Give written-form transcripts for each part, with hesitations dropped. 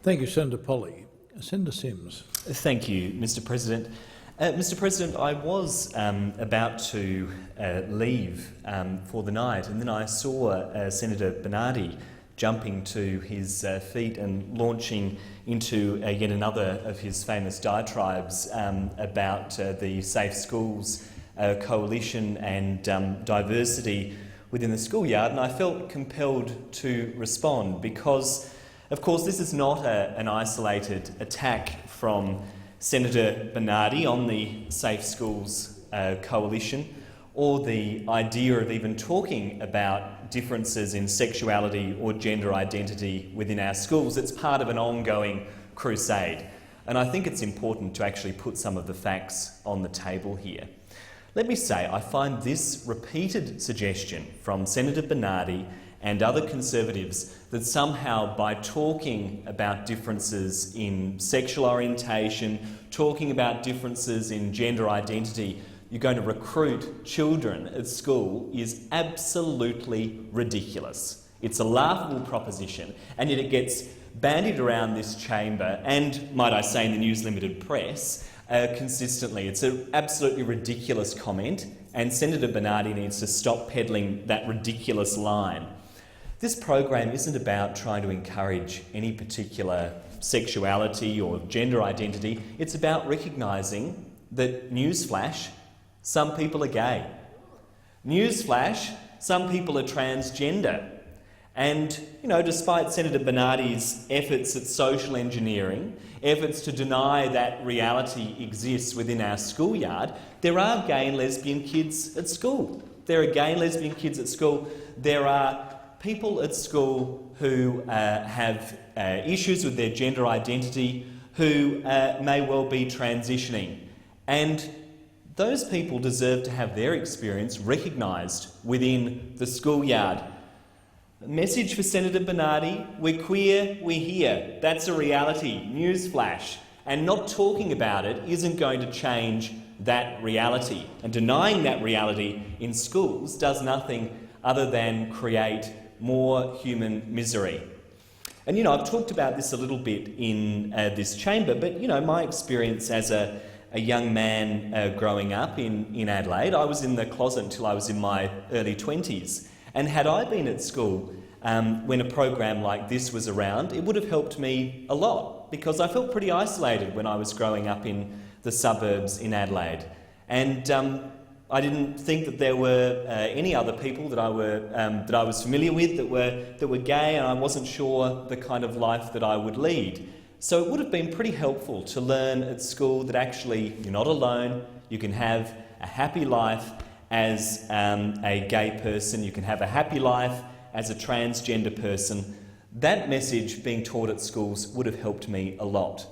Thank you, Senator Polly. Senator Sims. Thank you, Mr President. Mr President, I was about to leave for the night, and then I saw Senator Bernardi jumping to his feet and launching into yet another of his famous diatribes about the Safe Schools Coalition and diversity within the schoolyard, and I felt compelled to respond because, of course, this is not an isolated attack from Senator Bernardi on the Safe Schools Coalition, or the idea of even talking about differences in sexuality or gender identity within our schools. It's part of an ongoing crusade, and I think it's important to actually put some of the facts on the table here. Let me say, I find this repeated suggestion from Senator Bernardi and other Conservatives that somehow by talking about differences in sexual orientation, talking about differences in gender identity, you're going to recruit children at school is absolutely ridiculous. It's a laughable proposition, and yet it gets bandied around this chamber and, might I say, in the News Limited press consistently. It's an absolutely ridiculous comment, and Senator Bernardi needs to stop peddling that ridiculous line. This program isn't about trying to encourage any particular sexuality or gender identity. It's about recognising that, newsflash, some people are gay. Newsflash, some people are transgender. And, despite Senator Bernardi's efforts at social engineering, efforts to deny that reality exists within our schoolyard, there are gay and lesbian kids at school. There are gay and lesbian kids at school. There are people at school who have issues with their gender identity, who may well be transitioning. And those people deserve to have their experience recognised within the schoolyard. Message for Senator Bernardi: we're queer, we're here. That's a reality. Newsflash. And not talking about it isn't going to change that reality. And denying that reality in schools does nothing other than create more human misery. And, I've talked about this a little bit in this chamber, but, my experience as a young man growing up in Adelaide, I was in the closet until I was in my early 20s. And had I been at school when a program like this was around, it would have helped me a lot, because I felt pretty isolated when I was growing up in the suburbs in Adelaide. And I didn't think that there were any other people that I was familiar with that were gay, and I wasn't sure the kind of life that I would lead. So it would have been pretty helpful to learn at school that actually you're not alone. You can have a happy life as a gay person. You can have a happy life as a transgender person. That message being taught at schools would have helped me a lot.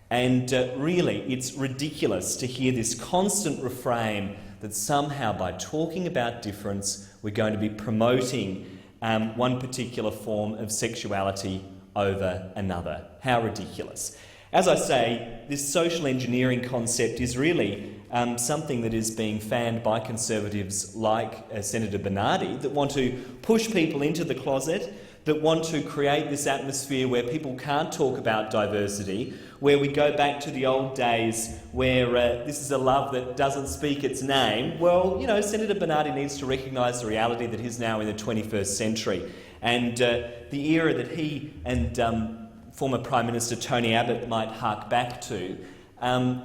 And really, it's ridiculous to hear this constant refrain that somehow by talking about difference, we're going to be promoting one particular form of sexuality over another. How ridiculous. As I say, this social engineering concept is really something that is being fanned by Conservatives like Senator Bernardi, that want to push people into the closet, that want to create this atmosphere where people can't talk about diversity, where we go back to the old days where this is a love that doesn't speak its name. Well, Senator Bernardi needs to recognise the reality that he's now in the 21st century, and the era that he and former Prime Minister Tony Abbott might hark back to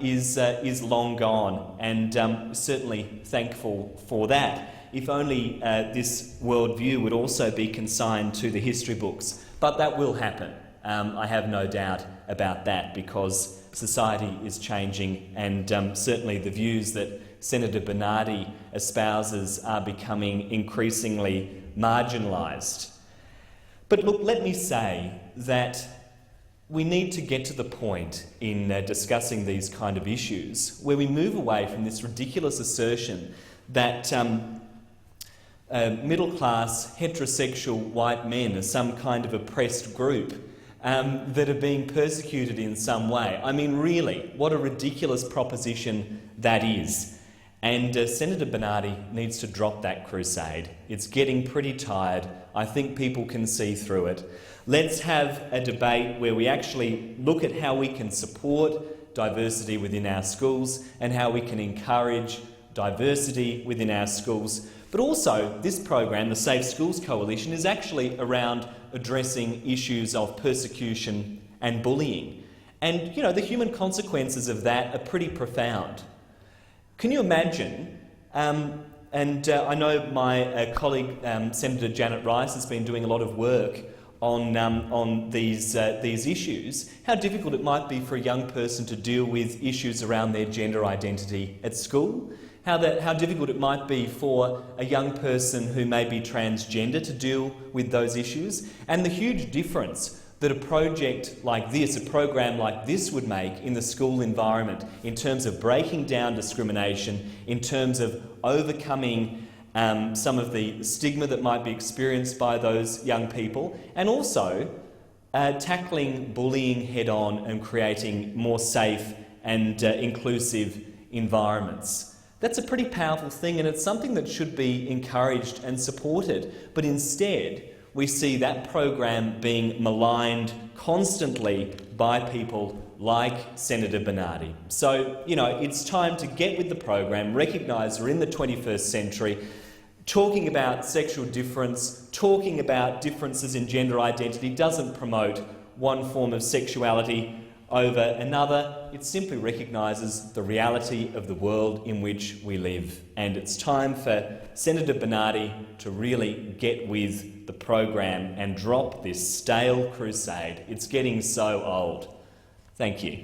is long gone, and certainly thankful for that. If only this worldview would also be consigned to the history books. But that will happen. I have no doubt about that, because society is changing, and certainly the views that Senator Bernardi espouses are becoming increasingly marginalised. But look, let me say that we need to get to the point in discussing these kind of issues where we move away from this ridiculous assertion that middle-class, heterosexual white men are some kind of oppressed group that are being persecuted in some way. I mean, really, what a ridiculous proposition that is. And Senator Bernardi needs to drop that crusade. It's getting pretty tired. I think people can see through it. Let's have a debate where we actually look at how we can support diversity within our schools and how we can encourage diversity within our schools. But also, this program, the Safe Schools Coalition, is actually around addressing issues of persecution and bullying. And, you know, the human consequences of that are pretty profound. Can you imagine, I know my colleague Senator Janet Rice has been doing a lot of work on these issues, how difficult it might be for a young person to deal with issues around their gender identity at school, how difficult it might be for a young person who may be transgender to deal with those issues, and the huge difference that a project like this, a program like this would make in the school environment in terms of breaking down discrimination, in terms of overcoming some of the stigma that might be experienced by those young people, and also tackling bullying head-on and creating more safe and inclusive environments. That's a pretty powerful thing, and it's something that should be encouraged and supported. But instead, we see that program being maligned constantly by people like Senator Bernardi. So, you know, it's time to get with the program, recognise we're in the 21st century, talking about sexual difference, talking about differences in gender identity doesn't promote one form of sexuality over another. It simply recognises the reality of the world in which we live. And it's time for Senator Bernardi to really get with the program and drop this stale crusade. It's getting so old. Thank you.